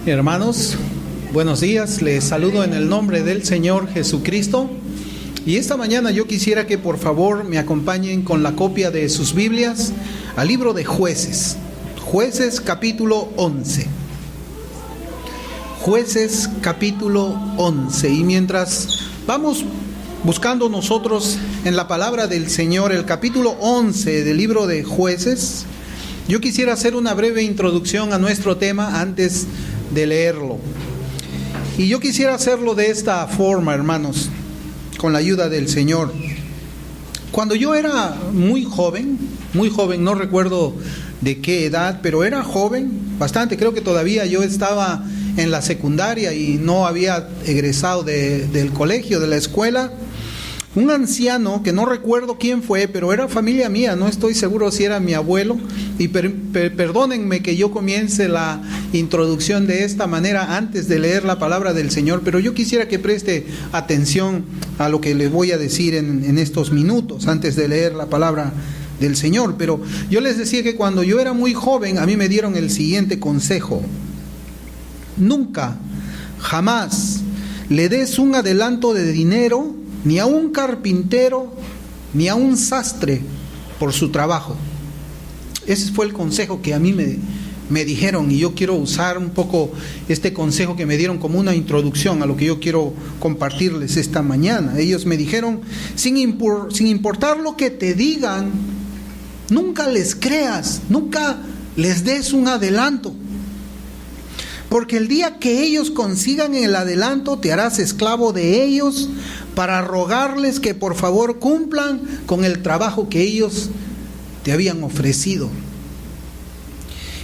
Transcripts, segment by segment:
Hermanos, buenos días, les saludo en el nombre del Señor Jesucristo. Y esta mañana yo quisiera que por favor me acompañen con la copia de sus Biblias al libro de Jueces. Jueces capítulo 11. Jueces capítulo 11. Y mientras vamos buscando nosotros en la palabra del Señor el capítulo 11 del libro de Jueces, yo quisiera hacer una breve introducción a nuestro tema antes de leerlo. Y yo quisiera hacerlo de esta forma, hermanos, con la ayuda del Señor. Cuando yo era muy joven, no recuerdo de qué edad, pero era joven, bastante, creo que todavía yo estaba en la secundaria y no había egresado del colegio, de la escuela. Un anciano, que no recuerdo quién fue, pero era familia mía, no estoy seguro si era mi abuelo, y perdónenme que yo comience la introducción de esta manera antes de leer la palabra del Señor, pero yo quisiera que preste atención a lo que les voy a decir en estos minutos, antes de leer la palabra del Señor. Pero yo les decía que cuando yo era muy joven, a mí me dieron el siguiente consejo: nunca, jamás le des un adelanto de dinero ni a un carpintero, ni a un sastre por su trabajo. Ese fue el consejo que a mí me dijeron, y yo quiero usar un poco este consejo que me dieron como una introducción a lo que yo quiero compartirles esta mañana. Ellos me dijeron, sin importar lo que te digan, nunca les creas, nunca les des un adelanto. Porque el día que ellos consigan el adelanto, te harás esclavo de ellos para rogarles que por favor cumplan con el trabajo que ellos te habían ofrecido.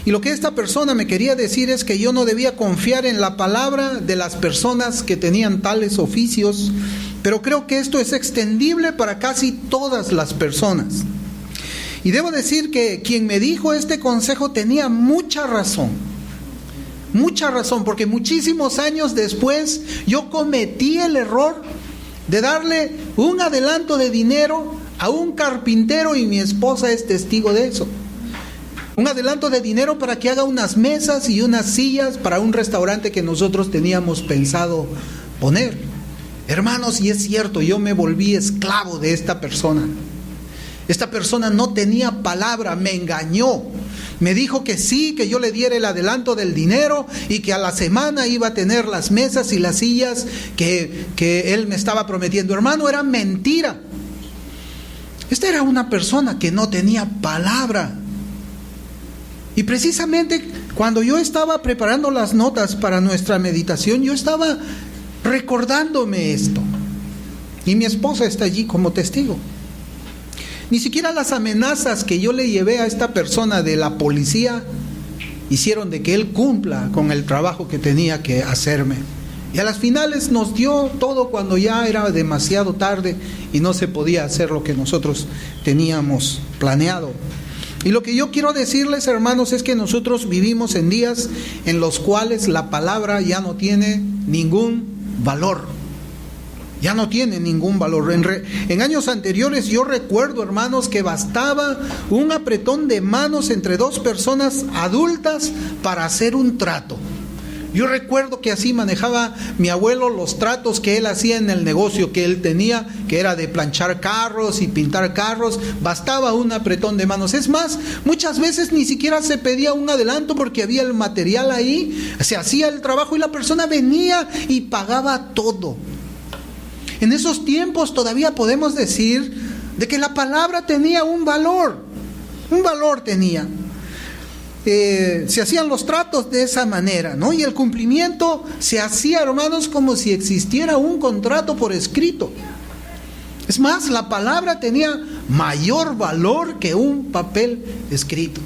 Y lo que esta persona me quería decir es que yo no debía confiar en la palabra de las personas que tenían tales oficios, pero creo que esto es extendible para casi todas las personas. Y debo decir que quien me dijo este consejo tenía mucha razón, porque muchísimos años después yo cometí el error de darle un adelanto de dinero a un carpintero, y mi esposa es testigo de eso. Un adelanto de dinero para que haga unas mesas y unas sillas para un restaurante que nosotros teníamos pensado poner. Hermanos, y es cierto, yo me volví esclavo de esta persona. Esta persona no tenía palabra, me engañó. Me dijo que sí, que yo le diera el adelanto del dinero y que a la semana iba a tener las mesas y las sillas que él me estaba prometiendo. Hermano, era mentira. Esta era una persona que no tenía palabra. Y precisamente cuando yo estaba preparando las notas para nuestra meditación, yo estaba recordándome esto. Y mi esposa está allí como testigo. Ni siquiera las amenazas que yo le llevé a esta persona de la policía hicieron de que él cumpla con el trabajo que tenía que hacerme. Y a las finales nos dio todo cuando ya era demasiado tarde y no se podía hacer lo que nosotros teníamos planeado. Y lo que yo quiero decirles, hermanos, es que nosotros vivimos en días en los cuales la palabra ya no tiene ningún valor. Ya no tiene ningún valor. En años anteriores yo recuerdo, hermanos, que bastaba un apretón de manos entre dos personas adultas para hacer un trato. Yo recuerdo que así manejaba mi abuelo los tratos que él hacía en el negocio que él tenía, que era de planchar carros y pintar carros. Bastaba un apretón de manos. Es más, muchas veces ni siquiera se pedía un adelanto porque había el material ahí, se hacía el trabajo y la persona venía y pagaba todo. En esos tiempos todavía podemos decir de que la palabra tenía un valor tenía. Se hacían los tratos de esa manera, ¿no? Y el cumplimiento se hacía, hermanos, como si existiera un contrato por escrito. Es más, la palabra tenía mayor valor que un papel escrito.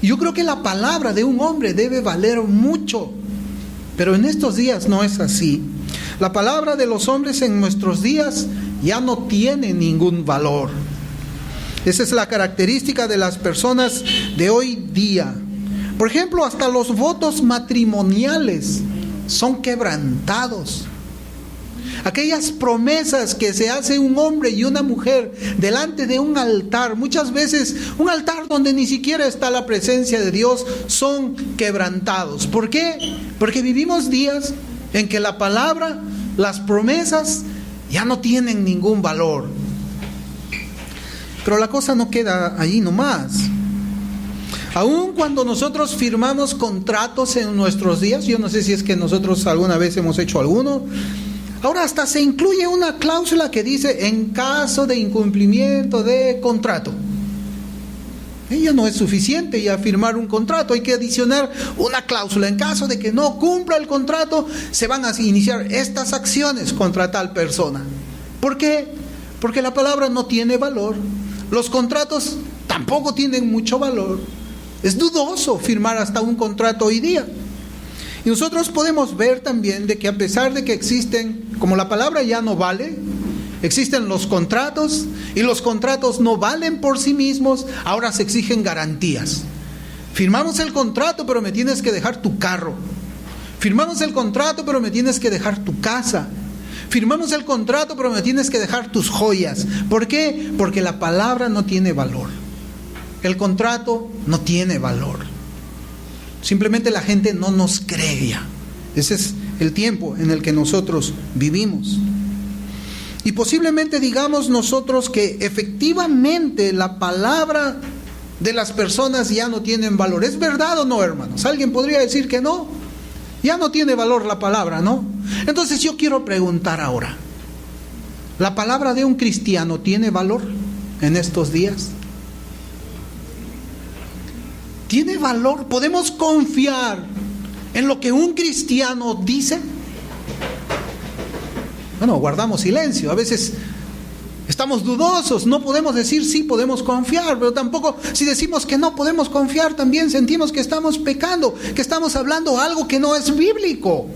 Y yo creo que la palabra de un hombre debe valer mucho, pero en estos días no es así. La palabra de los hombres en nuestros días ya no tiene ningún valor. Esa es la característica de las personas de hoy día. Por ejemplo, hasta los votos matrimoniales son quebrantados. aquellas promesas que se hace un hombre y una mujer delante de un altar, muchas veces un altar donde ni siquiera está la presencia de Dios, son quebrantados. ¿Por qué? Porque vivimos días en que la palabra, las promesas ya no tienen ningún valor. Pero la cosa no queda allí nomás. Aun cuando nosotros firmamos contratos en nuestros días, yo no sé si es que nosotros alguna vez hemos hecho alguno, ahora hasta se incluye una cláusula que dice en caso de incumplimiento de contrato. Ya no es suficiente ya firmar un contrato, hay que adicionar una cláusula. En caso de que no cumpla el contrato, se van a iniciar estas acciones contra tal persona. ¿Por qué? Porque la palabra no tiene valor. Los contratos tampoco tienen mucho valor. Es dudoso firmar hasta un contrato hoy día. Y nosotros podemos ver también de que a pesar de que existen, como la palabra ya no vale, existen los contratos y los contratos no valen por sí mismos, ahora se exigen garantías. Firmamos el contrato, pero me tienes que dejar tu carro. Firmamos el contrato, pero me tienes que dejar tu casa. Firmamos el contrato, pero me tienes que dejar tus joyas. ¿Por qué? Porque la palabra no tiene valor. El contrato no tiene valor. Simplemente la gente no nos cree ya. Ese es el tiempo en el que nosotros vivimos. Y posiblemente digamos nosotros que efectivamente la palabra de las personas ya no tienen valor. ¿Es verdad o no, hermanos? ¿Alguien podría decir que no? Ya no tiene valor la palabra, ¿no? Entonces yo quiero preguntar ahora, ¿la palabra de un cristiano tiene valor en estos días? ¿Tiene valor? ¿Podemos confiar en lo que un cristiano dice? Bueno, guardamos silencio. A veces estamos dudosos, no podemos decir sí, podemos confiar, pero tampoco si decimos que no podemos confiar, también sentimos que estamos pecando, que estamos hablando algo que no es bíblico.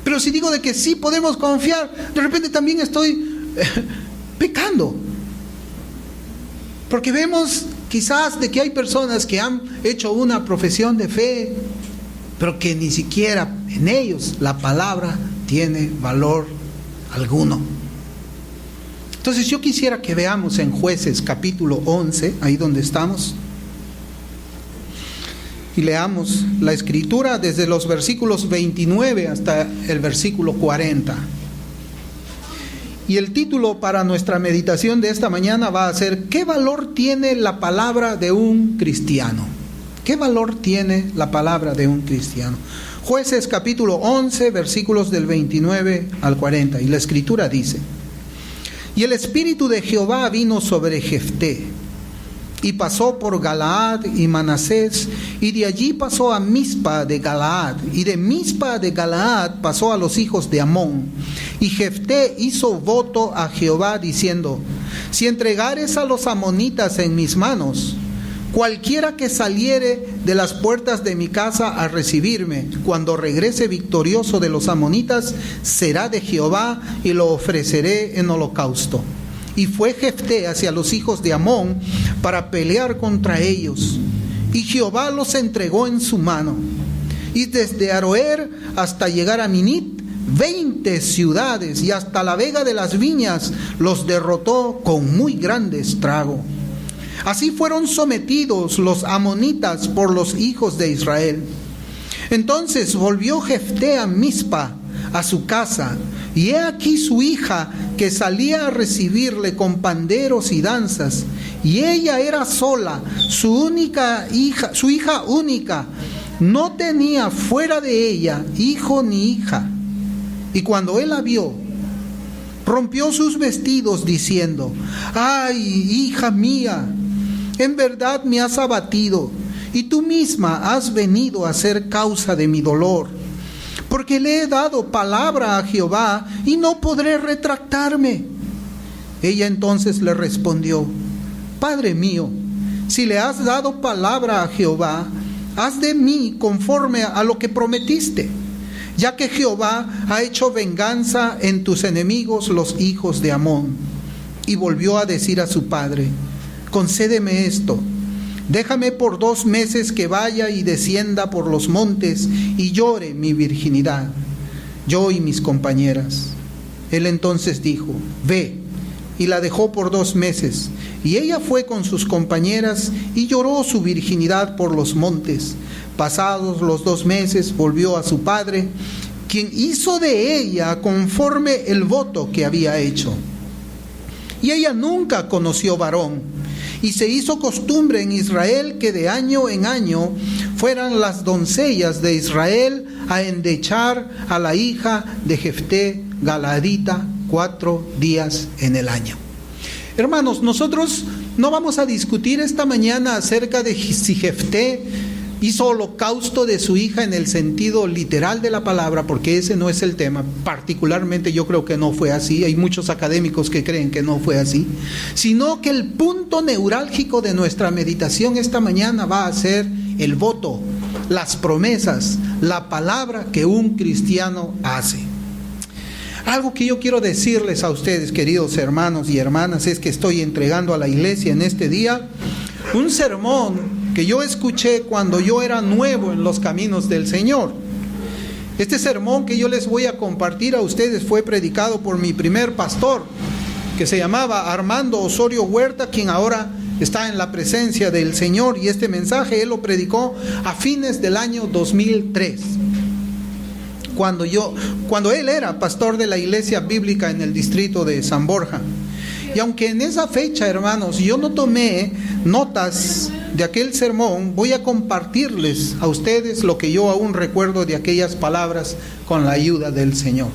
Pero si digo de que sí podemos confiar, de repente también estoy pecando. Porque vemos quizás de que hay personas que han hecho una profesión de fe, pero que ni siquiera en ellos la palabra tiene valor alguno. Entonces yo quisiera que veamos en Jueces capítulo 11, ahí donde estamos, y leamos la escritura desde los versículos 29 hasta el versículo 40. Y el título para nuestra meditación de esta mañana va a ser ¿qué valor tiene la palabra de un cristiano? ¿Qué valor tiene la palabra de un cristiano? Jueces capítulo 11, versículos del 29 al 40. Y la escritura dice: Y el Espíritu de Jehová vino sobre Jefté, y pasó por Galaad y Manasés, y de allí pasó a Mizpa de Galaad, y de Mizpa de Galaad pasó a los hijos de Amón. Y Jefté hizo voto a Jehová diciendo: Si entregares a los amonitas en mis manos, cualquiera que saliere de las puertas de mi casa a recibirme, cuando regrese victorioso de los amonitas, será de Jehová, y lo ofreceré en holocausto. Y fue Jefté hacia los hijos de Amón para pelear contra ellos, y Jehová los entregó en su mano. Y desde Aroer hasta llegar a Minit, 20 ciudades, y hasta la vega de las viñas los derrotó con muy grande estrago. Así fueron sometidos los amonitas por los hijos de Israel. Entonces volvió Jefté a Mizpa, a su casa, y he aquí su hija que salía a recibirle con panderos y danzas, y ella era sola, su hija única, no tenía fuera de ella hijo ni hija. Y cuando él la vio, rompió sus vestidos diciendo: ¡Ay, hija mía! En verdad me has abatido, y tú misma has venido a ser causa de mi dolor, porque le he dado palabra a Jehová y no podré retractarme. Ella entonces le respondió: Padre mío, si le has dado palabra a Jehová, haz de mí conforme a lo que prometiste, ya que Jehová ha hecho venganza en tus enemigos, los hijos de Amón. Y volvió a decir a su padre: Concédeme esto, déjame por 2 meses que vaya y descienda por los montes y llore mi virginidad, yo y mis compañeras. Él entonces dijo: ve. Y la dejó por 2 meses. Y ella fue con sus compañeras y lloró su virginidad por los montes. Pasados los 2 meses volvió a su padre, quien hizo de ella conforme el voto que había hecho. Y ella nunca conoció varón. Y se hizo costumbre en Israel que de año en año fueran las doncellas de Israel a endechar a la hija de Jefté Galaadita 4 días en el año. Hermanos, nosotros no vamos a discutir esta mañana acerca de si Jefté hizo holocausto de su hija en el sentido literal de la palabra, porque ese no es el tema. Particularmente yo creo que no fue así. Hay muchos académicos que creen que no fue así. Sino que el punto neurálgico de nuestra meditación esta mañana va a ser el voto, las promesas, la palabra que un cristiano hace. Algo que yo quiero decirles a ustedes, queridos hermanos y hermanas, es que estoy entregando a la iglesia en este día un sermón que yo escuché cuando yo era nuevo en los caminos del Señor. Este sermón que yo les voy a compartir a ustedes fue predicado por mi primer pastor, que se llamaba Armando Osorio Huerta, quien ahora está en la presencia del Señor, y este mensaje él lo predicó a fines del año 2003. Cuando él era pastor de la iglesia bíblica en el distrito de San Borja. Y aunque en esa fecha, hermanos, yo no tomé notas de aquel sermón, voy a compartirles a ustedes lo que yo aún recuerdo de aquellas palabras con la ayuda del Señor.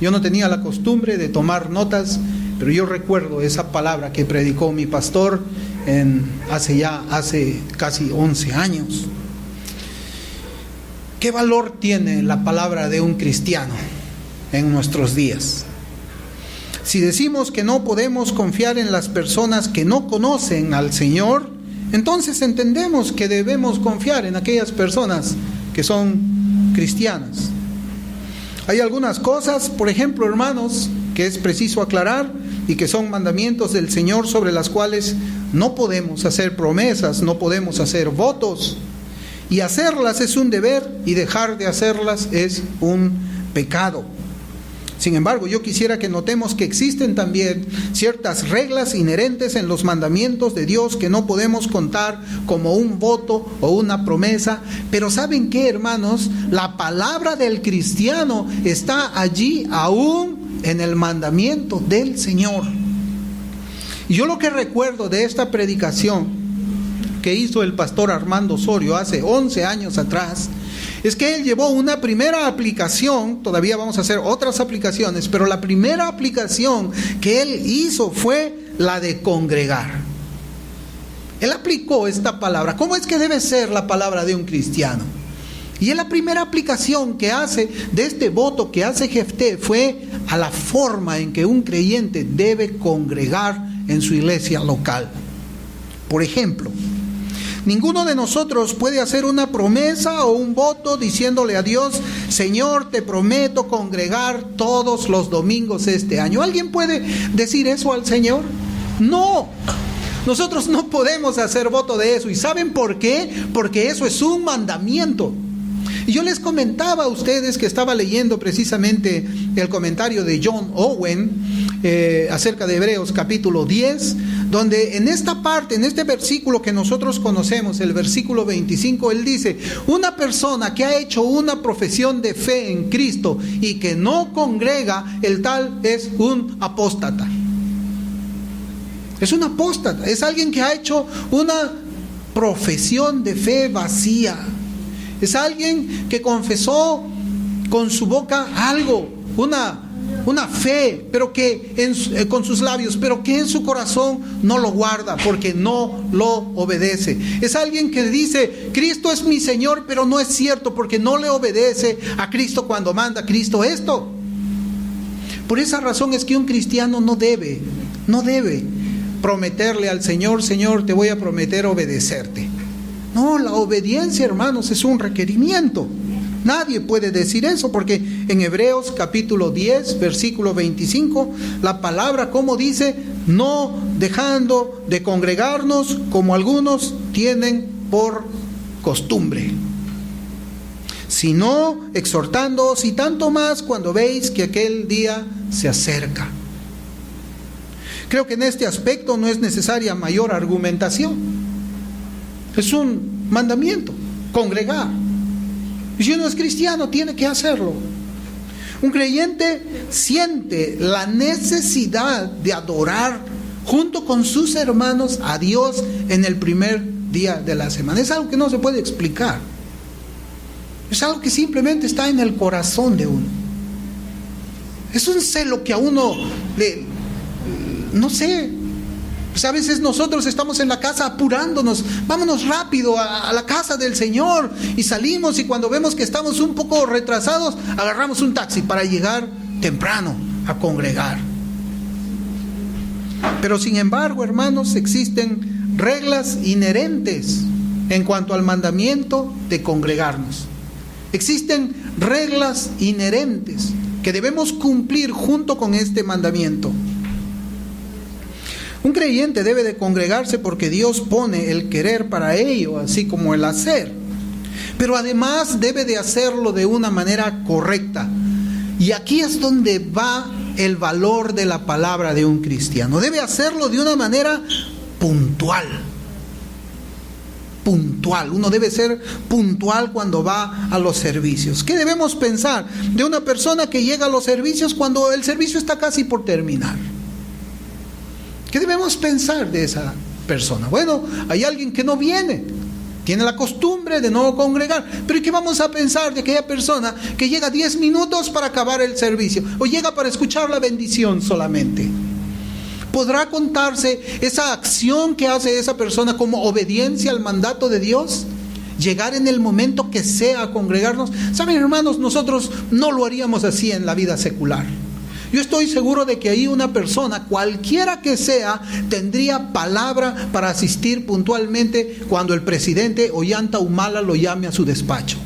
Yo no tenía la costumbre de tomar notas, pero yo recuerdo esa palabra que predicó mi pastor hace casi 11 años. ¿Qué valor tiene la palabra de un cristiano en nuestros días? Si decimos que no podemos confiar en las personas que no conocen al Señor, entonces entendemos que debemos confiar en aquellas personas que son cristianas. Hay algunas cosas, por ejemplo, hermanos, que es preciso aclarar y que son mandamientos del Señor sobre las cuales no podemos hacer promesas, no podemos hacer votos. Y hacerlas es un deber y dejar de hacerlas es un pecado. Sin embargo, yo quisiera que notemos que existen también ciertas reglas inherentes en los mandamientos de Dios que no podemos contar como un voto o una promesa. Pero ¿saben qué, hermanos? La palabra del cristiano está allí aún en el mandamiento del Señor. Y yo lo que recuerdo de esta predicación que hizo el pastor Armando Osorio hace 11 años atrás, es que él llevó una primera aplicación. Todavía vamos a hacer otras aplicaciones, pero la primera aplicación que él hizo fue la de congregar. Él aplicó esta palabra. ¿Cómo es que debe ser la palabra de un cristiano? Y la primera aplicación que hace de este voto que hace Jefté fue a la forma en que un creyente debe congregar en su iglesia local. Por ejemplo, ninguno de nosotros puede hacer una promesa o un voto diciéndole a Dios: Señor, te prometo congregar todos los domingos este año. ¿Alguien puede decir eso al Señor? No. Nosotros no podemos hacer voto de eso. ¿Y saben por qué? Porque eso es un mandamiento. Y yo les comentaba a ustedes que estaba leyendo precisamente el comentario de John Owen acerca de Hebreos capítulo 10, donde en esta parte, en este versículo que nosotros conocemos, el versículo 25, él dice: una persona que ha hecho una profesión de fe en Cristo y que no congrega, el tal es un apóstata. Es un apóstata, es alguien que ha hecho una profesión de fe vacía. Es alguien que confesó con su boca algo, una fe, pero que con sus labios, pero que en su corazón no lo guarda porque no lo obedece. Es alguien que dice: Cristo es mi Señor, pero no es cierto porque no le obedece a Cristo cuando manda Cristo esto. Por esa razón es que un cristiano no debe prometerle al Señor: Señor, te voy a prometer obedecerte. No, la obediencia, hermanos, es un requerimiento. Nadie puede decir eso, porque en Hebreos capítulo 10, versículo 25, la palabra, como dice, no dejando de congregarnos como algunos tienen por costumbre, sino exhortándoos, y tanto más cuando veis que aquel día se acerca. Creo que en este aspecto no es necesaria mayor argumentación. Es un mandamiento, congregar. Y si uno es cristiano, tiene que hacerlo. Un creyente siente la necesidad de adorar junto con sus hermanos a Dios en el primer día de la semana. Es algo que no se puede explicar. Es algo que simplemente está en el corazón de uno. Es un celo que a uno no sé. Pues a veces nosotros estamos en la casa apurándonos, vámonos rápido a la casa del Señor, y salimos, y cuando vemos que estamos un poco retrasados, agarramos un taxi para llegar temprano a congregar. Pero sin embargo, hermanos, existen reglas inherentes en cuanto al mandamiento de congregarnos. Existen reglas inherentes que debemos cumplir junto con este mandamiento. Un creyente debe de congregarse porque Dios pone el querer para ello, así como el hacer. Pero además debe de hacerlo de una manera correcta. Y aquí es donde va el valor de la palabra de un cristiano. Debe hacerlo de una manera puntual. Puntual. Uno debe ser puntual cuando va a los servicios. ¿Qué debemos pensar de una persona que llega a los servicios cuando el servicio está casi por terminar? ¿Qué debemos pensar de esa persona? Bueno, hay alguien que no viene, tiene la costumbre de no congregar, pero ¿qué vamos a pensar de aquella persona que llega 10 minutos para acabar el servicio o llega para escuchar la bendición solamente? ¿Podrá contarse esa acción que hace esa persona como obediencia al mandato de Dios? Llegar en el momento que sea a congregarnos. ¿Saben, hermanos? Nosotros no lo haríamos así en la vida secular. Yo estoy seguro de que ahí una persona, cualquiera que sea, tendría palabra para asistir puntualmente cuando el presidente Ollanta Humala lo llame a su despacho.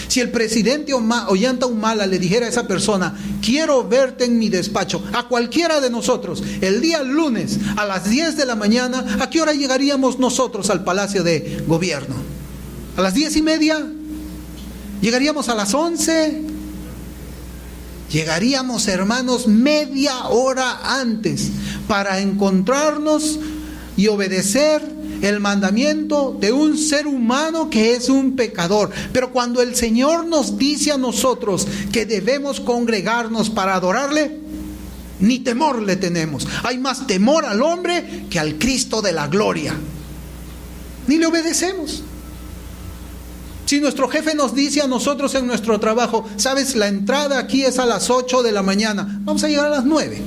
Si el presidente Ollanta Humala le dijera a esa persona, quiero verte en mi despacho, a cualquiera de nosotros, el día lunes a las 10 de la mañana, ¿a qué hora llegaríamos nosotros al Palacio de Gobierno? ¿A las 10:30? ¿Llegaríamos a las 11? Llegaríamos, hermanos, media hora antes para encontrarnos y obedecer el mandamiento de un ser humano que es un pecador. Pero cuando el Señor nos dice a nosotros que debemos congregarnos para adorarle, ni temor le tenemos. Hay más temor al hombre que al Cristo de la gloria. Ni le obedecemos. Si nuestro jefe nos dice a nosotros en nuestro trabajo, sabes, la entrada aquí es a las 8 de la mañana, vamos a llegar a las 9.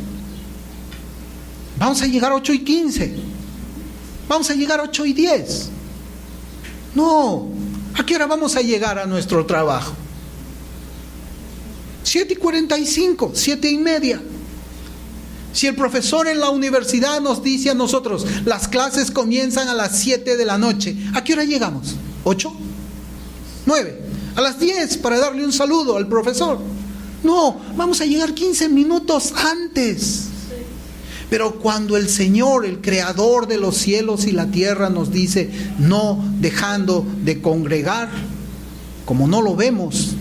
Vamos a llegar a 8:15. Vamos a llegar a 8:10. No, ¿a qué hora vamos a llegar a nuestro trabajo? 7:45, 7:30. Si el profesor en la universidad nos dice a nosotros, las clases comienzan a las 7 de la noche, ¿a qué hora llegamos? ¿8? 9, a las 10 para darle un saludo al profesor. No, vamos a llegar 15 minutos antes. Pero cuando el Señor, el creador de los cielos y la tierra, nos dice, no dejando de congregar, como no lo vemos,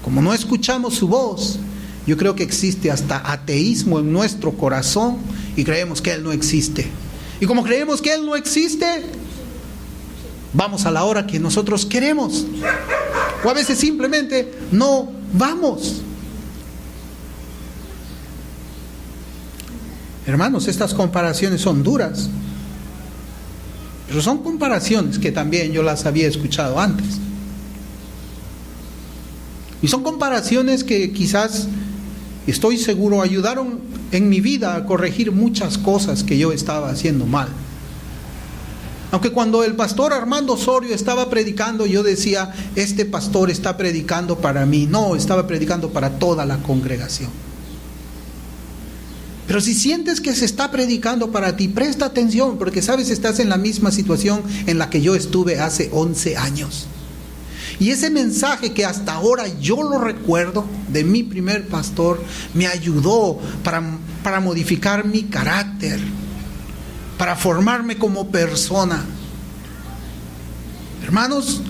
como no escuchamos su voz, yo creo que existe hasta ateísmo en nuestro corazón y creemos que Él no existe. Y como creemos que Él no existe, vamos a la hora que nosotros queremos. O a veces simplemente no vamos. Hermanos, estas comparaciones son duras. Pero son comparaciones que también yo las había escuchado antes. Y son comparaciones que quizás, estoy seguro, ayudaron en mi vida a corregir muchas cosas que yo estaba haciendo mal. Aunque cuando el pastor Armando Osorio estaba predicando, yo decía, este pastor está predicando para mí. No, estaba predicando para toda la congregación. Pero si sientes que se está predicando para ti, presta atención, porque sabes, estás en la misma situación en la que yo estuve hace 11 años. Y ese mensaje que hasta ahora yo lo recuerdo de mi primer pastor, me ayudó para modificar mi carácter, para formarme como persona. Hermanos,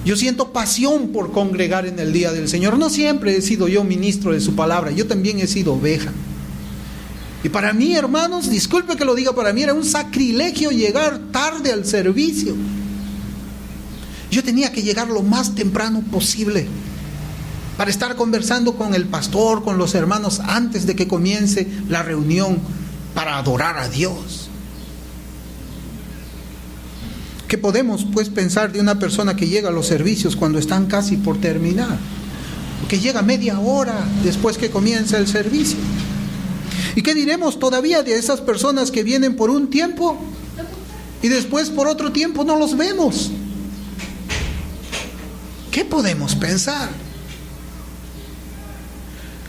Yo siento pasión por congregar en el día del Señor. No siempre he sido yo ministro de su palabra, yo también he sido oveja. Y para mí, hermanos, disculpe que lo diga, para mí era un sacrilegio llegar tarde al servicio. Yo tenía que llegar lo más temprano posible para estar conversando con el pastor, con los hermanos, antes de que comience la reunión para adorar a Dios. ¿Qué podemos pues pensar de una persona que llega a los servicios cuando están casi por terminar? Que llega media hora después que comienza el servicio. ¿Y qué diremos todavía de esas personas que vienen por un tiempo y después por otro tiempo no los vemos? ¿Qué podemos pensar?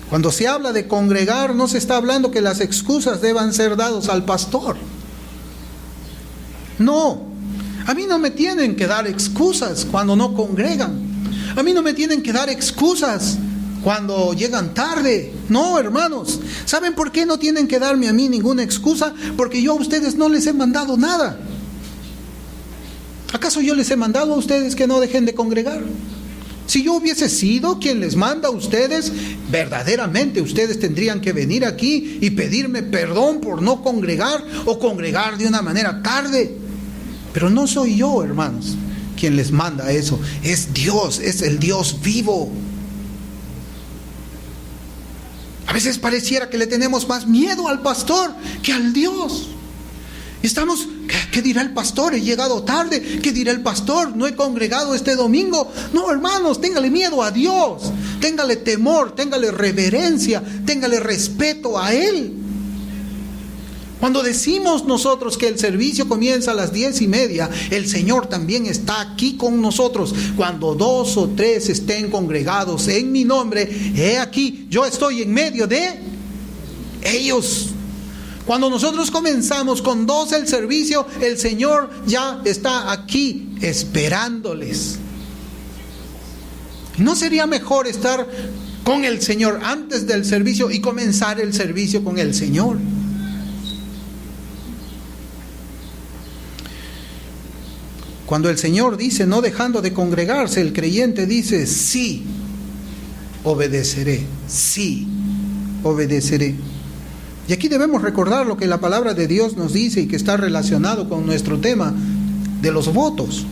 Cuando se habla de congregar, no se está hablando que las excusas deban ser dadas al pastor. No, a mí no me tienen que dar excusas cuando no congregan. A mí no me tienen que dar excusas cuando llegan tarde. No, hermanos, ¿saben por qué no tienen que darme a mí ninguna excusa? Porque yo a ustedes no les he mandado nada. ¿Acaso yo les he mandado a ustedes que no dejen de congregar? Si yo hubiese sido quien les manda a ustedes, verdaderamente ustedes tendrían que venir aquí y pedirme perdón por no congregar o congregar de una manera tarde. Pero no soy yo, hermanos, quien les manda eso. Es Dios, es el Dios vivo. A veces pareciera que le tenemos más miedo al pastor que al Dios. Estamos, ¿qué dirá el pastor? He llegado tarde. ¿Qué dirá el pastor? No he congregado este domingo. No, hermanos, téngale miedo a Dios. Téngale temor, téngale reverencia, téngale respeto a Él. Cuando decimos nosotros que el servicio comienza a las 10:30, el Señor también está aquí con nosotros. Cuando 2 o 3 estén congregados en mi nombre, he aquí, yo estoy en medio de ellos. Cuando nosotros comenzamos con 2 el servicio, el Señor ya está aquí esperándoles. ¿No sería mejor estar con el Señor antes del servicio y comenzar el servicio con el Señor? Cuando el Señor dice no dejando de congregarse, el creyente dice sí, obedeceré, sí, obedeceré. Y aquí debemos recordar lo que la palabra de Dios nos dice y que está relacionado con nuestro tema de los votos.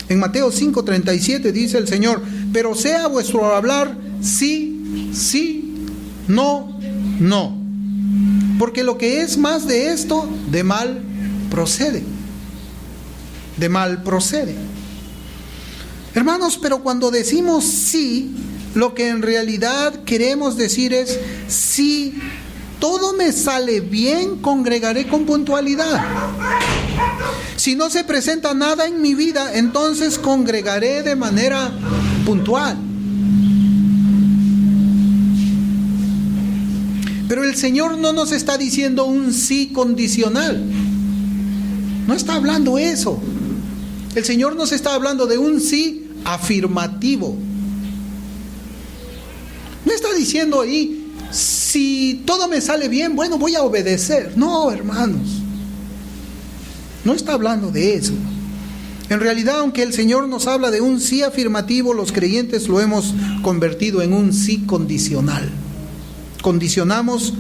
En Mateo 5:37 dice el Señor: pero sea vuestro hablar sí, sí, no, no. Porque lo que es más de esto, de mal procede. De mal procede. Hermanos, pero cuando decimos sí, lo que en realidad queremos decir es: sí, todo me sale bien, congregaré con puntualidad. Si no se presenta nada en mi vida, entonces congregaré de manera puntual. Pero el Señor no nos está diciendo un sí condicional. No está hablando eso. El Señor nos está hablando de un sí afirmativo. No está diciendo ahí: si todo me sale bien, bueno, voy a obedecer. No, hermanos, no está hablando de eso. En realidad, aunque el Señor nos habla de un sí afirmativo, los creyentes lo hemos convertido en un sí condicional. Condicionamos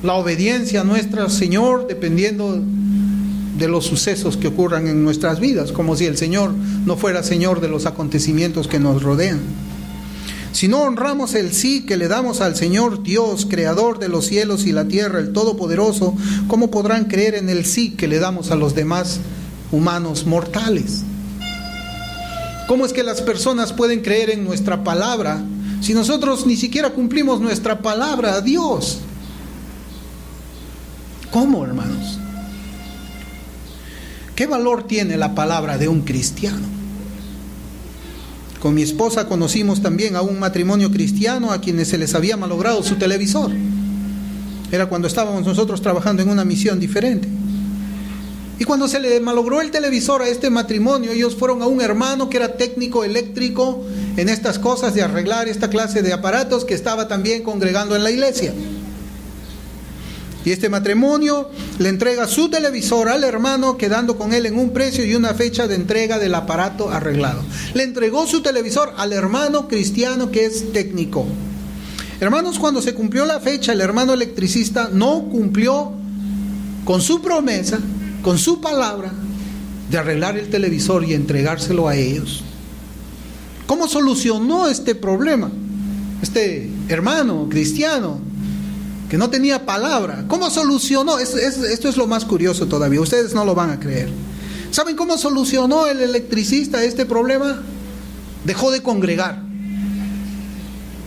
la obediencia a nuestro Señor dependiendo de los sucesos que ocurran en nuestras vidas, como si el Señor no fuera Señor de los acontecimientos que nos rodean. Si no honramos el sí que le damos al Señor Dios, creador de los cielos y la tierra, el Todopoderoso, ¿cómo podrán creer en el sí que le damos a los demás humanos mortales? ¿Cómo es que las personas pueden creer en nuestra palabra si nosotros ni siquiera cumplimos nuestra palabra a Dios? ¿Cómo, hermanos? ¿Qué valor tiene la palabra de un cristiano? Con mi esposa conocimos también a un matrimonio cristiano a quienes se les había malogrado su televisor. Era cuando estábamos nosotros trabajando en una misión diferente. Y cuando se le malogró el televisor a este matrimonio, ellos fueron a un hermano que era técnico eléctrico en estas cosas de arreglar esta clase de aparatos, que estaba también congregando en la iglesia. Y este matrimonio le entrega su televisor al hermano, quedando con él en un precio y una fecha de entrega del aparato arreglado. Le entregó su televisor al hermano cristiano que es técnico. Hermanos, cuando se cumplió la fecha, el hermano electricista no cumplió con su promesa, con su palabra, de arreglar el televisor y entregárselo a ellos. ¿Cómo solucionó este problema? Este hermano cristiano que no tenía palabra, ¿cómo solucionó? Esto es lo más curioso todavía, ustedes no lo van a creer. ¿Saben cómo solucionó el electricista este problema? Dejó de congregar.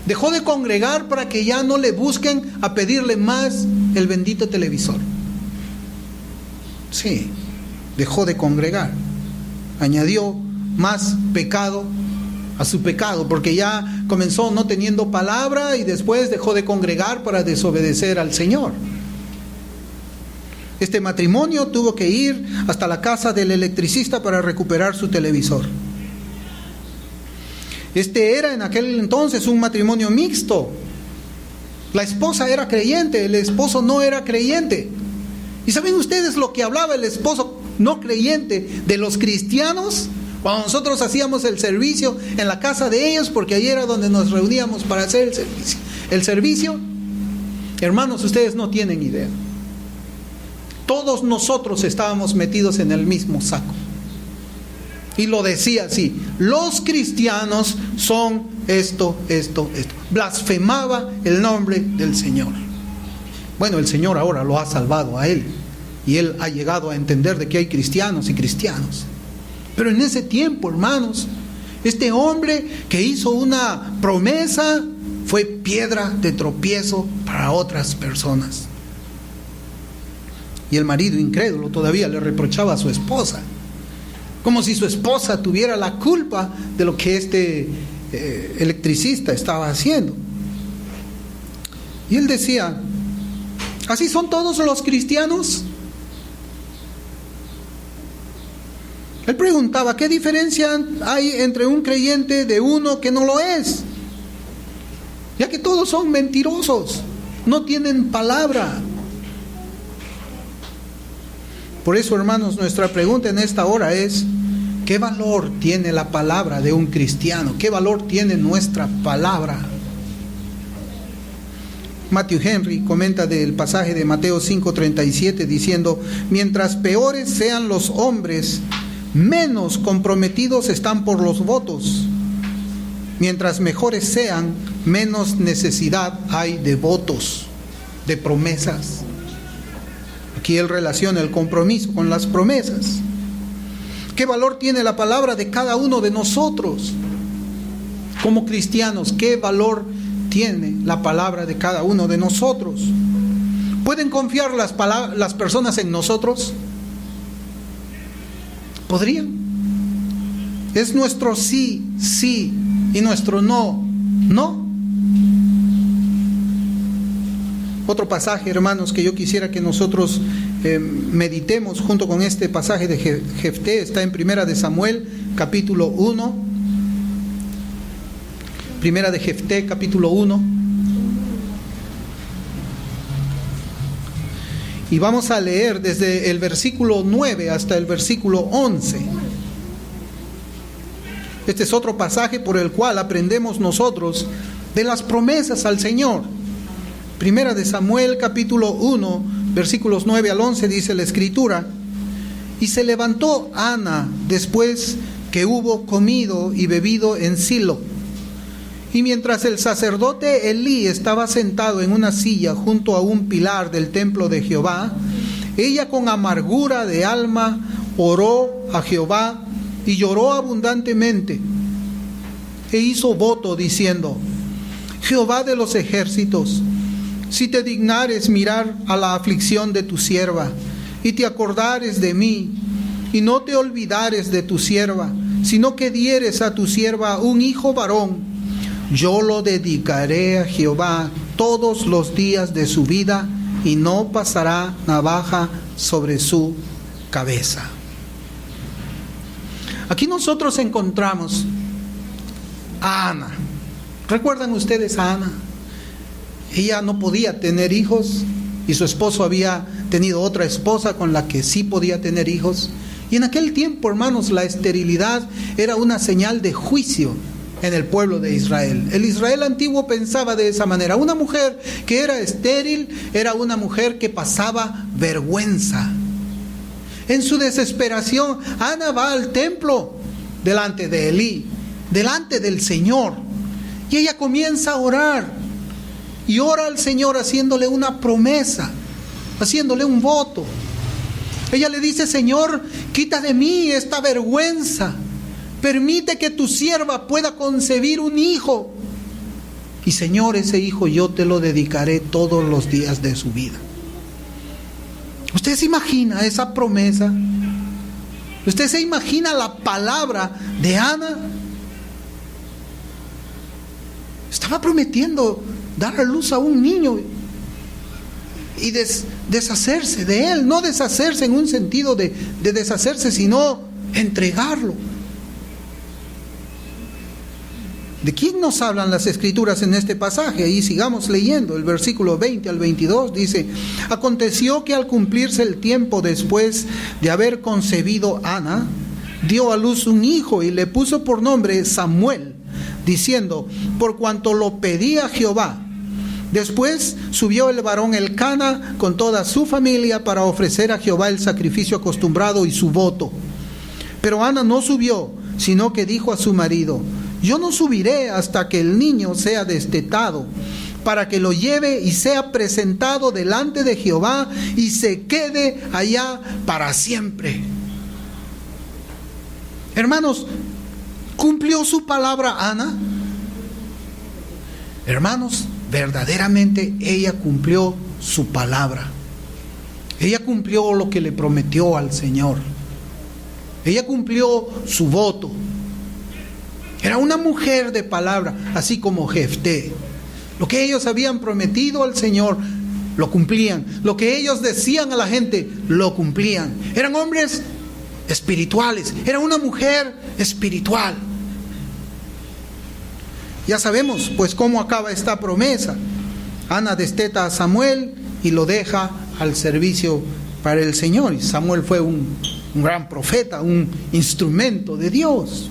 Dejó de congregar para que ya no le busquen a pedirle más el bendito televisor. Sí, dejó de congregar. Añadió más pecado a su pecado, porque ya comenzó no teniendo palabra y después dejó de congregar para desobedecer al Señor. Este matrimonio tuvo que ir hasta la casa del electricista para recuperar su televisor. Este era en aquel entonces un matrimonio mixto. La esposa era creyente, el esposo no era creyente. ¿Y saben ustedes lo que hablaba el esposo no creyente de los cristianos? Cuando nosotros hacíamos el servicio en la casa de ellos, porque ahí era donde nos reuníamos para hacer el servicio. El servicio, hermanos, ustedes no tienen idea. Todos nosotros estábamos metidos en el mismo saco. Y lo decía así: los cristianos son esto. Blasfemaba el nombre del Señor. Bueno, el Señor ahora lo ha salvado a él. Y él ha llegado a entender de que hay cristianos y cristianos. Pero en ese tiempo, hermanos, este hombre que hizo una promesa fue piedra de tropiezo para otras personas. Y el marido incrédulo todavía le reprochaba a su esposa, como si su esposa tuviera la culpa de lo que este electricista estaba haciendo. Y él decía: ¿así son todos los cristianos? Él preguntaba: ¿qué diferencia hay entre un creyente de uno que no lo es? Ya que todos son mentirosos, no tienen palabra. Por eso, hermanos, nuestra pregunta en esta hora es: ¿qué valor tiene la palabra de un cristiano? ¿Qué valor tiene nuestra palabra? Matthew Henry comenta del pasaje de Mateo 5:37 diciendo: mientras peores sean los hombres, menos comprometidos están por los votos. Mientras mejores sean, menos necesidad hay de votos, de promesas. Aquí él relaciona el compromiso con las promesas. ¿Qué valor tiene la palabra de cada uno de nosotros como cristianos? ¿Qué valor tiene la palabra de cada uno de nosotros? ¿Pueden confiar las personas en nosotros? ¿Podrían? Es nuestro sí, sí, y nuestro no, no. Otro pasaje, hermanos, que yo quisiera que nosotros meditemos junto con este pasaje de Jefté, está en Primera de Samuel, capítulo 1. Primera de Jefté, capítulo 1. Y vamos a leer desde el versículo 9 hasta el versículo 11. Este es otro pasaje por el cual aprendemos nosotros de las promesas al Señor. Primera de Samuel, capítulo 1, versículos 9 al 11, dice la Escritura: y se levantó Ana después que hubo comido y bebido en Silo. Y mientras el sacerdote Elí estaba sentado en una silla junto a un pilar del templo de Jehová, ella con amargura de alma oró a Jehová y lloró abundantemente. E hizo voto diciendo: Jehová de los ejércitos, si te dignares mirar a la aflicción de tu sierva, y te acordares de mí, y no te olvidares de tu sierva, sino que dieres a tu sierva un hijo varón, yo lo dedicaré a Jehová todos los días de su vida, y no pasará navaja sobre su cabeza. Aquí nosotros encontramos a Ana. ¿Recuerdan ustedes a Ana? Ella no podía tener hijos y su esposo había tenido otra esposa con la que sí podía tener hijos. Y en aquel tiempo, hermanos, la esterilidad era una señal de juicio en el pueblo de Israel. El Israel antiguo pensaba de esa manera. Una mujer que era estéril era una mujer que pasaba vergüenza. En su desesperación, Ana va al templo delante de Elí, delante del Señor, y ella comienza a orar, y ora al Señor haciéndole una promesa, haciéndole un voto. Ella le dice: Señor, quita de mí esta vergüenza, permite que tu sierva pueda concebir un hijo, y Señor, ese hijo yo te lo dedicaré todos los días de su vida. ¿Usted se imagina esa promesa? ¿Usted se imagina la palabra de Ana? Estaba prometiendo dar a luz a un niño y deshacerse de él. No deshacerse en un sentido de deshacerse, sino entregarlo. ¿De quién nos hablan las Escrituras en este pasaje? Y sigamos leyendo. El versículo 20 al 22 dice: aconteció que al cumplirse el tiempo después de haber concebido Ana, dio a luz un hijo y le puso por nombre Samuel, diciendo: por cuanto lo pedía Jehová. Después subió el varón Elcana con toda su familia para ofrecer a Jehová el sacrificio acostumbrado y su voto. Pero Ana no subió, sino que dijo a su marido: yo no subiré hasta que el niño sea destetado, para que lo lleve y sea presentado delante de Jehová y se quede allá para siempre. Hermanos, ¿cumplió su palabra Ana? Hermanos, verdaderamente ella cumplió su palabra. Ella cumplió lo que le prometió al Señor. Ella cumplió su voto. Era una mujer de palabra, así como Jefté. Lo que ellos habían prometido al Señor, lo cumplían. Lo que ellos decían a la gente, lo cumplían. Eran hombres espirituales. Era una mujer espiritual. Ya sabemos, pues, cómo acaba esta promesa. Ana desteta a Samuel y lo deja al servicio para el Señor. Y Samuel fue un gran profeta, un instrumento de Dios.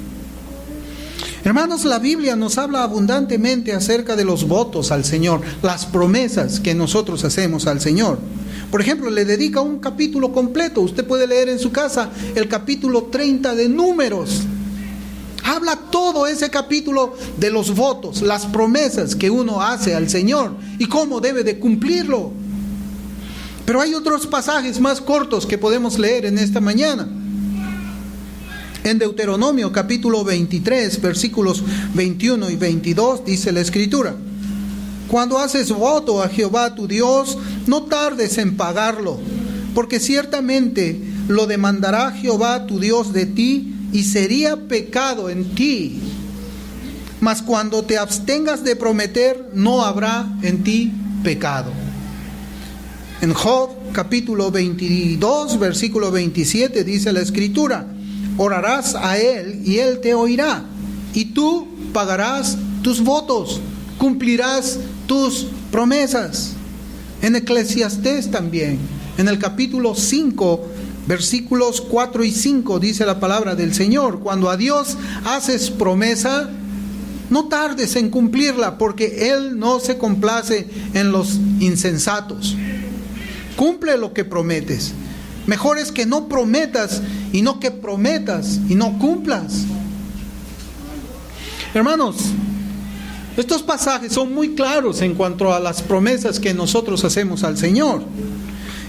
Hermanos, la Biblia nos habla abundantemente acerca de los votos al Señor, las promesas que nosotros hacemos al Señor. Por ejemplo, le dedica un capítulo completo. Usted puede leer en su casa el capítulo 30 de Números. Habla todo ese capítulo de los votos, las promesas que uno hace al Señor y cómo debe de cumplirlo. Pero hay otros pasajes más cortos que podemos leer en esta mañana. En Deuteronomio capítulo 23, versículos 21 y 22, dice la Escritura: cuando haces voto a Jehová tu Dios, no tardes en pagarlo, porque ciertamente lo demandará Jehová tu Dios de ti, y sería pecado en ti. Mas cuando te abstengas de prometer, no habrá en ti pecado. En Job capítulo 22, versículo 27, dice la Escritura: orarás a él y él te oirá, y tú pagarás tus votos, cumplirás tus promesas. En Eclesiastés también, en el capítulo 5, versículos 4 y 5, dice la palabra del Señor: cuando a Dios haces promesa, no tardes en cumplirla, porque Él no se complace en los insensatos. Cumple lo que prometes. Mejor es que no prometas y no que prometas y no cumplas. Hermanos, estos pasajes son muy claros en cuanto a las promesas que nosotros hacemos al Señor.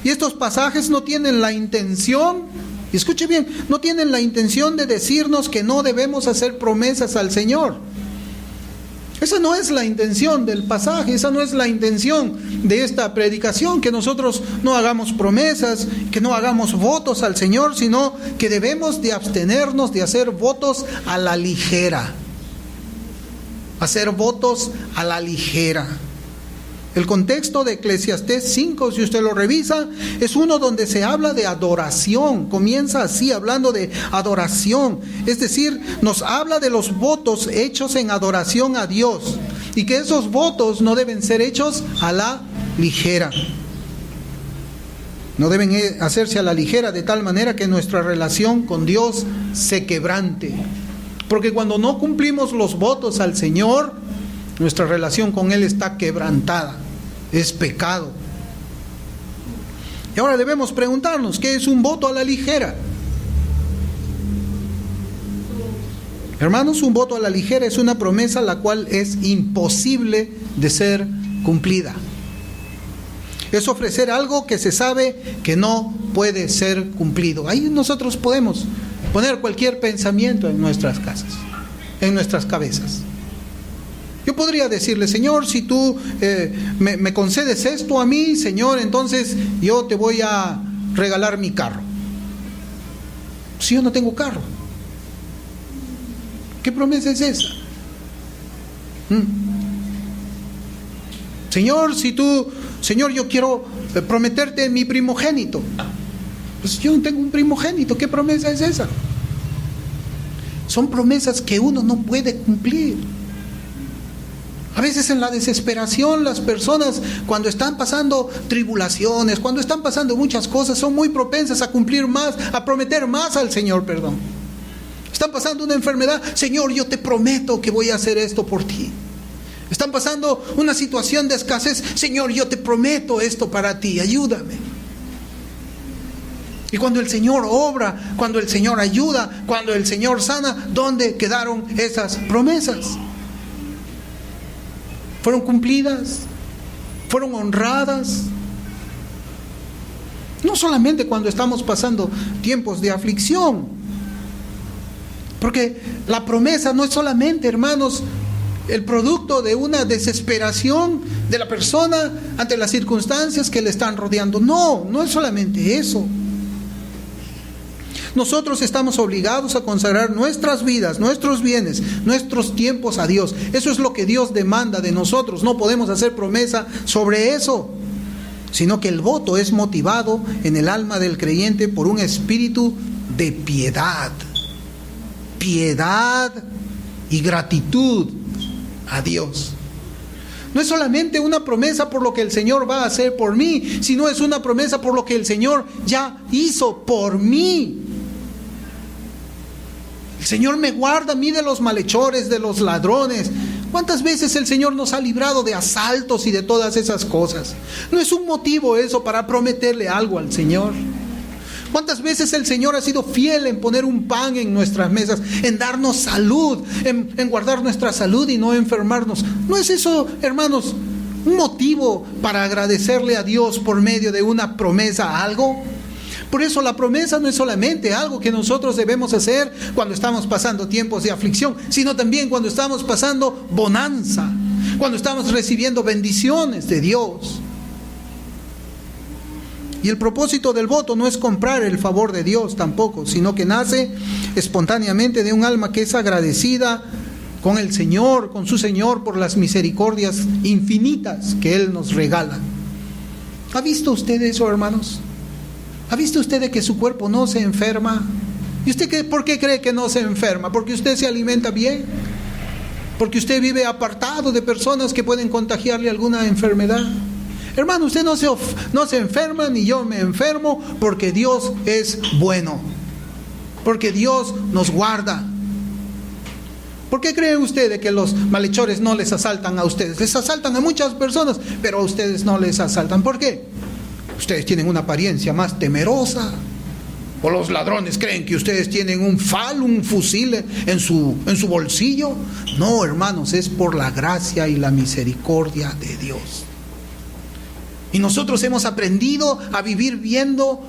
Y estos pasajes no tienen la intención, escuche bien, no tienen la intención de decirnos que no debemos hacer promesas al Señor. Esa no es la intención del pasaje, esa no es la intención de esta predicación, que nosotros no hagamos promesas, que no hagamos votos al Señor, sino que debemos de abstenernos de hacer votos a la ligera. Hacer votos a la ligera. El contexto de Eclesiastés 5, si usted lo revisa, es uno donde se habla de adoración. Comienza así, hablando de adoración. Es decir, nos habla de los votos hechos en adoración a Dios. Y que esos votos no deben ser hechos a la ligera. No deben hacerse a la ligera, de tal manera que nuestra relación con Dios se quebrante. Porque cuando no cumplimos los votos al Señor, nuestra relación con Él está quebrantada. Es pecado. Y ahora debemos preguntarnos, ¿qué es un voto a la ligera? Hermanos, un voto a la ligera es una promesa la cual es imposible de ser cumplida. Es ofrecer algo que se sabe que no puede ser cumplido. Ahí nosotros podemos poner cualquier pensamiento en nuestras casas, en nuestras cabezas. Yo podría decirle, Señor, si tú me concedes esto a mí, Señor, entonces yo te voy a regalar mi carro. Si yo no tengo carro, ¿qué promesa es esa? Señor, yo quiero prometerte mi primogénito. Pues yo no tengo un primogénito, ¿qué promesa es esa? Son promesas que uno no puede cumplir. A veces en la desesperación las personas, cuando están pasando tribulaciones, cuando están pasando muchas cosas, son muy propensas a cumplir más, a prometer más al Señor, perdón. Están pasando una enfermedad, Señor, yo te prometo que voy a hacer esto por ti. Están pasando una situación de escasez, Señor, yo te prometo esto para ti, ayúdame. Y cuando el Señor obra, cuando el Señor ayuda, cuando el Señor sana, ¿dónde quedaron esas promesas? ¿Fueron cumplidas? ¿Fueron honradas? No solamente cuando estamos pasando tiempos de aflicción. Porque la promesa no es solamente, hermanos, el producto de una desesperación de la persona ante las circunstancias que le están rodeando. No, no es solamente eso. Nosotros estamos obligados a consagrar nuestras vidas, nuestros bienes, nuestros tiempos a Dios. Eso es lo que Dios demanda de nosotros. No podemos hacer promesa sobre eso, sino que el voto es motivado en el alma del creyente por un espíritu de piedad. Piedad y gratitud a Dios. No es solamente una promesa por lo que el Señor va a hacer por mí, sino es una promesa por lo que el Señor ya hizo por mí. El Señor me guarda a mí de los malhechores, de los ladrones. ¿Cuántas veces el Señor nos ha librado de asaltos y de todas esas cosas? No es un motivo eso para prometerle algo al Señor. ¿Cuántas veces el Señor ha sido fiel en poner un pan en nuestras mesas, en darnos salud, en guardar nuestra salud y no enfermarnos? ¿No es eso, hermanos, un motivo para agradecerle a Dios por medio de una promesa a algo? Por eso la promesa no es solamente algo que nosotros debemos hacer cuando estamos pasando tiempos de aflicción, sino también cuando estamos pasando bonanza, cuando estamos recibiendo bendiciones de Dios. Y el propósito del voto no es comprar el favor de Dios tampoco, sino que nace espontáneamente de un alma que es agradecida con el Señor, con su Señor, por las misericordias infinitas que Él nos regala. ¿Ha visto usted eso, hermanos? ¿Ha visto usted de que su cuerpo no se enferma? ¿Y usted por qué cree que no se enferma? ¿Porque usted se alimenta bien? ¿Porque usted vive apartado de personas que pueden contagiarle alguna enfermedad? Hermano, usted no se enferma, ni yo me enfermo, porque Dios es bueno. Porque Dios nos guarda. ¿Por qué cree usted de que los malhechores no les asaltan a ustedes? Les asaltan a muchas personas, pero a ustedes no les asaltan. ¿Por qué? Ustedes tienen una apariencia más temerosa. ¿O los ladrones creen que ustedes tienen un fusil en su bolsillo? No, hermanos, es por la gracia y la misericordia de Dios. Y nosotros hemos aprendido a vivir viendo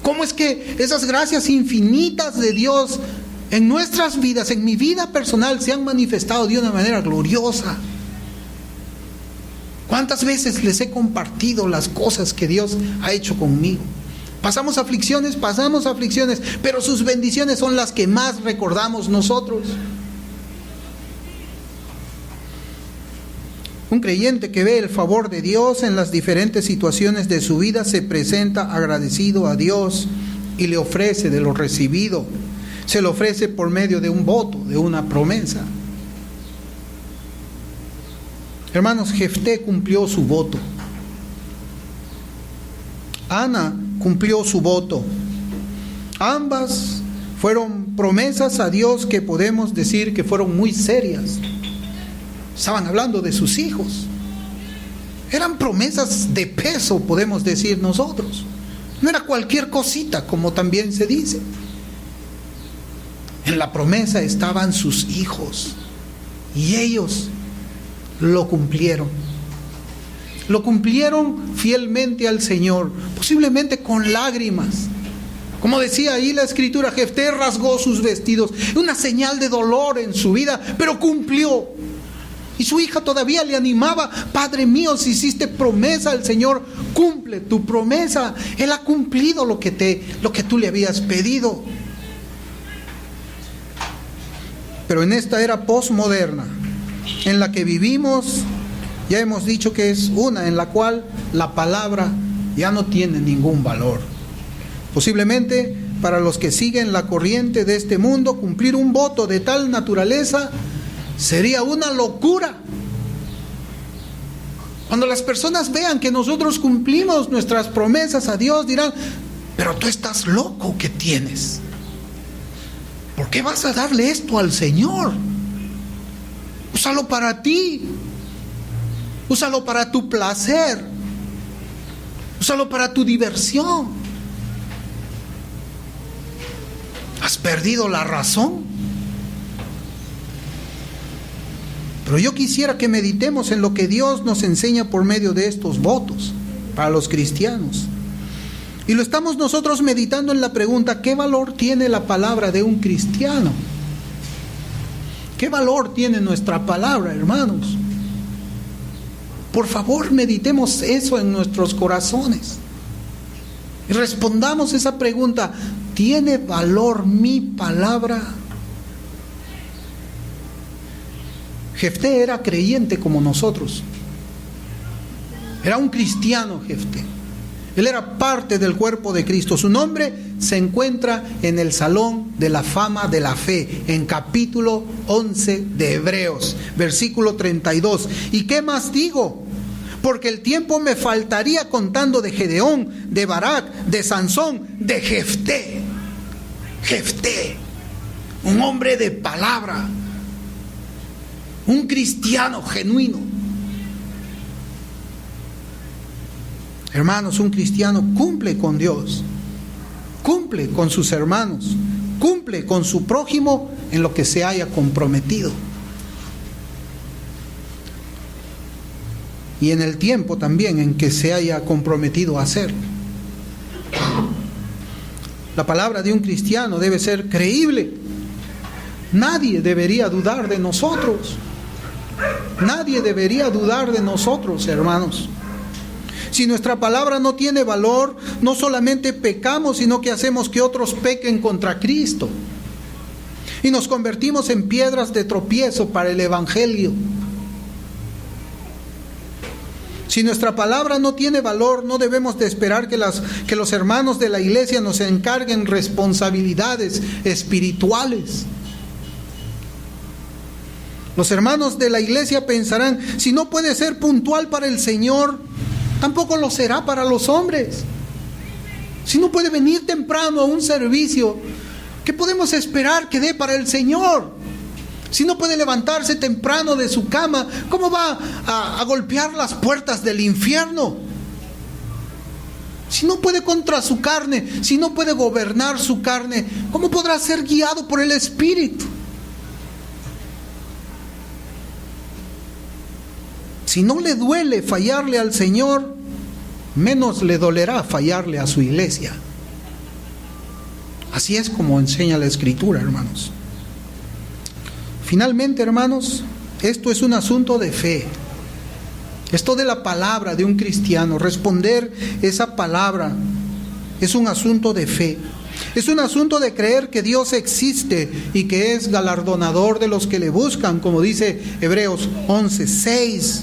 cómo es que esas gracias infinitas de Dios en nuestras vidas, en mi vida personal, se han manifestado de una manera gloriosa. ¿Cuántas veces les he compartido las cosas que Dios ha hecho conmigo? Pasamos aflicciones, pero sus bendiciones son las que más recordamos nosotros. Un creyente que ve el favor de Dios en las diferentes situaciones de su vida se presenta agradecido a Dios y le ofrece de lo recibido. Se lo ofrece por medio de un voto, de una promesa. Hermanos, Jefté cumplió su voto. Ana cumplió su voto. Ambas fueron promesas a Dios que podemos decir que fueron muy serias. Estaban hablando de sus hijos. Eran promesas de peso, podemos decir nosotros. No era cualquier cosita, como también se dice. En la promesa estaban sus hijos. Y ellos lo cumplieron. Lo cumplieron fielmente al Señor, posiblemente con lágrimas. Como decía ahí la Escritura, Jefté rasgó sus vestidos, una señal de dolor en su vida, pero cumplió. Y su hija todavía le animaba: Padre mío, si hiciste promesa al Señor, cumple tu promesa. Él ha cumplido lo que tú le habías pedido. Pero en esta era posmoderna en la que vivimos, ya hemos dicho que es una en la cual la palabra ya no tiene ningún valor. Posiblemente para los que siguen la corriente de este mundo, cumplir un voto de tal naturaleza sería una locura. Cuando las personas vean que nosotros cumplimos nuestras promesas a Dios, dirán: pero tú estás loco, ¿qué tienes? ¿Por qué vas a darle esto al Señor? Úsalo para ti. Úsalo para tu placer. Úsalo para tu diversión. ¿Has perdido la razón? Pero yo quisiera que meditemos en lo que Dios nos enseña por medio de estos votos para los cristianos. Y lo estamos nosotros meditando en la pregunta: ¿qué valor tiene la palabra de un cristiano? ¿Qué valor tiene nuestra palabra, hermanos? Por favor, meditemos eso en nuestros corazones. Y respondamos esa pregunta: ¿tiene valor mi palabra? Jefté era creyente como nosotros. Era un cristiano Jefté. Él era parte del cuerpo de Cristo. Su nombre se encuentra en el Salón de la Fama de la Fe, en capítulo 11 de Hebreos, versículo 32. ¿Y qué más digo? Porque el tiempo me faltaría contando de Gedeón, de Barak, de Sansón, de Jefté. Jefté, un hombre de palabra, un cristiano genuino. Hermanos, un cristiano cumple con Dios, cumple con sus hermanos, cumple con su prójimo en lo que se haya comprometido. Y en el tiempo también en que se haya comprometido a hacerlo. La palabra de un cristiano debe ser creíble. Nadie debería dudar de nosotros. Nadie debería dudar de nosotros, hermanos. Si nuestra palabra no tiene valor, no solamente pecamos, sino que hacemos que otros pequen contra Cristo. Y nos convertimos en piedras de tropiezo para el Evangelio. Si nuestra palabra no tiene valor, no debemos de esperar que los hermanos de la iglesia nos encarguen responsabilidades espirituales. Los hermanos de la iglesia pensarán: si no puede ser puntual para el Señor, tampoco lo será para los hombres. Si no puede venir temprano a un servicio, ¿qué podemos esperar que dé para el Señor? Si no puede levantarse temprano de su cama, ¿cómo va a golpear las puertas del infierno? Si no puede contra su carne, si no puede gobernar su carne, ¿cómo podrá ser guiado por el Espíritu? Si no le duele fallarle al Señor, menos le dolerá fallarle a su iglesia. Así es como enseña la Escritura, hermanos. Finalmente, hermanos, esto es un asunto de fe. Esto de la palabra de un cristiano, responder esa palabra, es un asunto de fe. Es un asunto de creer que Dios existe y que es galardonador de los que le buscan, como dice Hebreos 11:6.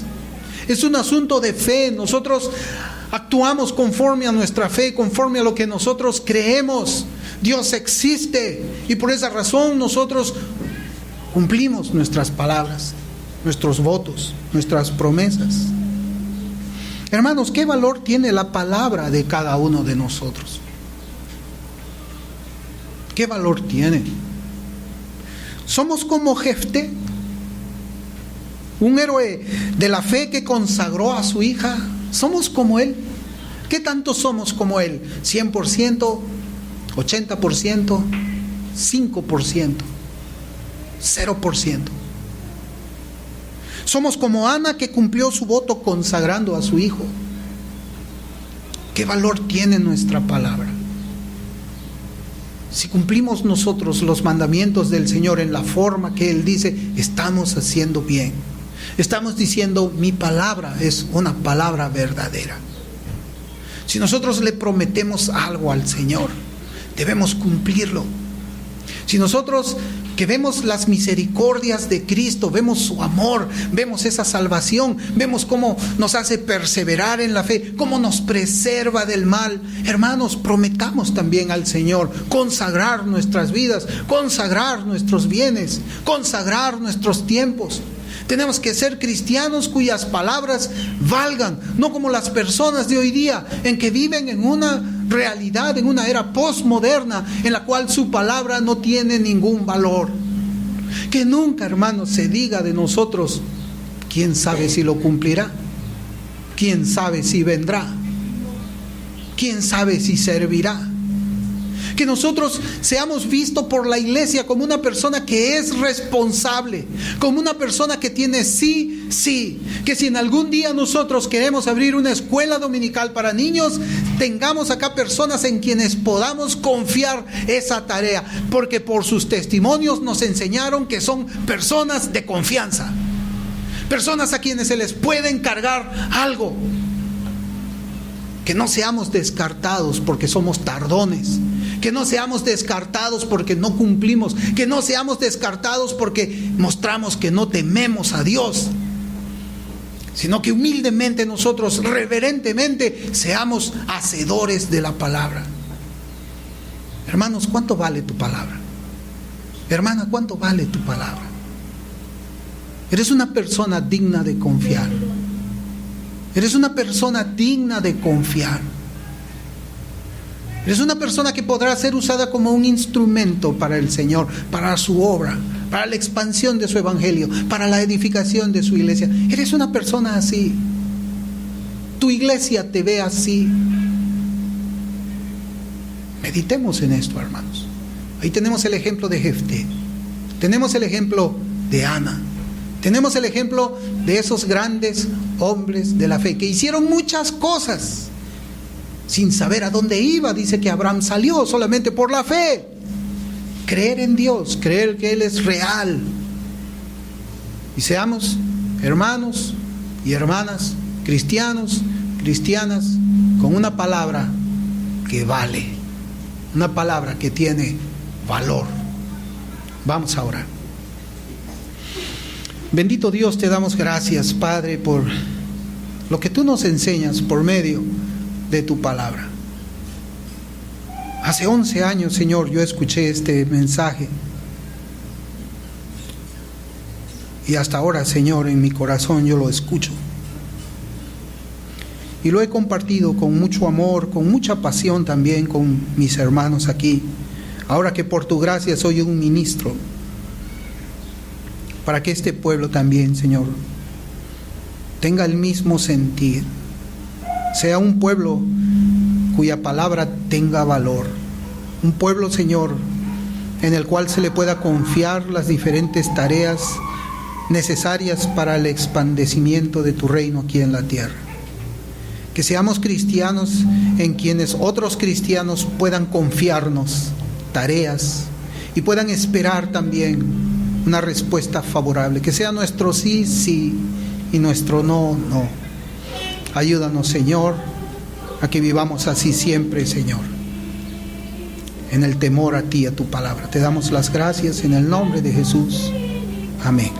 Es un asunto de fe. Nosotros actuamos conforme a nuestra fe, conforme a lo que nosotros creemos. Dios existe y por esa razón nosotros cumplimos nuestras palabras, nuestros votos, nuestras promesas. Hermanos, ¿qué valor tiene la palabra de cada uno de nosotros? ¿Qué valor tiene? Somos como Jefté, un héroe de la fe que consagró a su hija. Somos como él. ¿Qué tanto somos como él? ¿100%? ¿80%? ¿5%? ¿0%? Somos como Ana, que cumplió su voto consagrando a su hijo. ¿Qué valor tiene nuestra palabra? Si cumplimos nosotros los mandamientos del Señor en la forma que Él dice, estamos haciendo bien. Estamos diciendo, mi palabra es una palabra verdadera. Si nosotros le prometemos algo al Señor, debemos cumplirlo. Si nosotros que vemos las misericordias de Cristo, vemos su amor, vemos esa salvación, vemos cómo nos hace perseverar en la fe, cómo nos preserva del mal, hermanos, prometamos también al Señor consagrar nuestras vidas, consagrar nuestros bienes, consagrar nuestros tiempos. Tenemos que ser cristianos cuyas palabras valgan, no como las personas de hoy día, en que viven en una realidad, en una era postmoderna, en la cual su palabra no tiene ningún valor. Que nunca, hermanos, se diga de nosotros, ¿quién sabe si lo cumplirá? ¿Quién sabe si vendrá? ¿Quién sabe si servirá? Que nosotros seamos vistos por la iglesia como una persona que es responsable, como una persona que tiene sí. Que si en algún día nosotros queremos abrir una escuela dominical para niños, tengamos acá personas en quienes podamos confiar esa tarea, porque por sus testimonios nos enseñaron que son personas de confianza, personas a quienes se les puede encargar algo. Que no seamos descartados porque somos tardones, que no seamos descartados porque no cumplimos, que no seamos descartados porque mostramos que no tememos a Dios, sino que humildemente nosotros, reverentemente, seamos hacedores de la palabra. Hermanos, ¿cuánto vale tu palabra? Hermana, ¿cuánto vale tu palabra? Eres una persona digna de confiar. Eres una persona digna de confiar. Eres una persona que podrá ser usada como un instrumento para el Señor, para su obra, para la expansión de su evangelio, para la edificación de su iglesia. Eres una persona así. Tu iglesia te ve así. Meditemos en esto, hermanos. Ahí tenemos el ejemplo de Jefté. Tenemos el ejemplo de Ana. Tenemos el ejemplo de esos grandes hombres de la fe que hicieron muchas cosas sin saber a dónde iba. Dice que Abraham salió solamente por la fe. Creer en Dios, creer que Él es real. Y seamos hermanos y hermanas, cristianos, cristianas, con una palabra que vale, una palabra que tiene valor. Vamos a orar. Bendito Dios, te damos gracias, Padre, por lo que tú nos enseñas por medio de tu palabra. Hace 11 años, Señor, yo escuché este mensaje. Y hasta ahora, Señor, en mi corazón yo lo escucho. Y lo he compartido con mucho amor, con mucha pasión también con mis hermanos aquí. Ahora que por tu gracia soy un ministro, para que este pueblo también, Señor, tenga el mismo sentir. Sea un pueblo cuya palabra tenga valor. Un pueblo, Señor, en el cual se le pueda confiar las diferentes tareas necesarias para el expandecimiento de tu reino aquí en la tierra. Que seamos cristianos en quienes otros cristianos puedan confiarnos tareas y puedan esperar también una respuesta favorable, que sea nuestro sí, sí, y nuestro no, no. Ayúdanos, Señor, a que vivamos así siempre, Señor, en el temor a ti, a tu palabra. Te damos las gracias en el nombre de Jesús. Amén.